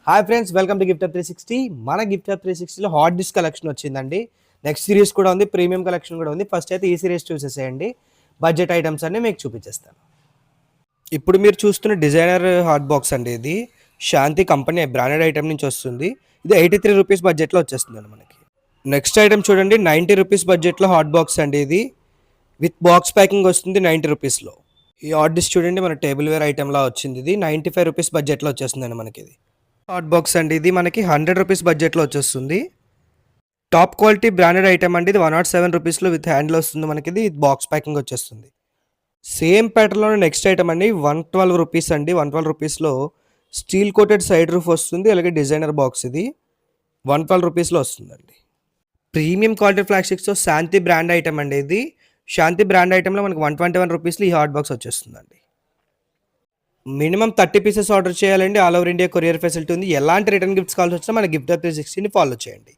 Hi friends, welcome to gift up 360. మన gift up 360లో hot disk collection వచ్చిందండి. Next series కూడా ఉంది, ప్రీమియం కలెక్షన్ కూడా ఉంది. ఫస్ట్ అయితే ఈ సిరీస్ చూసేసేయండి. బడ్జెట్ ఐటమ్స్ అన్ని మీకు చూపించేస్తాను. ఇప్పుడు మీరు చూస్తున్న డిజైనర్ హాట్ బాక్స్ అండి. ఇది శాంతి కంపెనీ బ్రాండెడ్ ఐటమ్ నుంచి వస్తుంది. ఇది 83 రూపీస్ బడ్జెట్లో వచ్చేస్తుందండి మనకి. నెక్స్ట్ ఐటమ్ చూడండి, 90 రూపీస్ బడ్జెట్లో హాట్ బాక్స్ అండి. ఇది విత్ బాక్స్ ప్యాకింగ్ వస్తుంది 90 రూపీస్లో. ఈ హాట్ డిస్క్ చూడండి, మన టేబుల్ వేర్ ఐటెంలా వచ్చింది. ఇది 95 రూపీస్ బడ్జెట్లో వచ్చేస్తుందండి మనకి. ఇది హాట్ బాక్స్ అండి. ఇది మనకి 100 రూపీస్ బడ్జెట్లో వచ్చేస్తుంది. టాప్ క్వాలిటీ బ్రాండెడ్ ఐటమ్ అండి. ఇది 107 రూపీస్లో విత్ హ్యాండిల్ వస్తుంది మనకి. ఇది బాక్స్ ప్యాకింగ్ వచ్చేస్తుంది. సేమ్ ప్యాటర్న్లో నెక్స్ట్ ఐటమ్ అండి, 112 రూపీస్ అండి. 112 రూపీస్లో స్టీల్ కోటెడ్ సైడ్ రూఫ్ వస్తుంది. అలాగే డిజైనర్ బాక్స్. ఇది 112 రూపీస్లో వస్తుందండి. ప్రీమియం క్వాలిటీ ఫ్లాగ్షిప్స్తో శాంతి బ్రాండ్ ఐటమ్ అండి. ఇది శాంతి బ్రాండ్ ఐటెంలో మనకి 121 రూపీస్లో ఈ హాట్ బాక్స్ వచ్చేస్తుందండి. మినిమం 30 పీసెస్ ఆర్డర్ చేయాలండి. All over India courier facility ఉంది. ఎలాంటి రిటర్న్ గిఫ్ట్స్ కావాల్సి వచ్చినా మన గిఫ్ట్ అప్ 360ని ఫాలో చేయండి.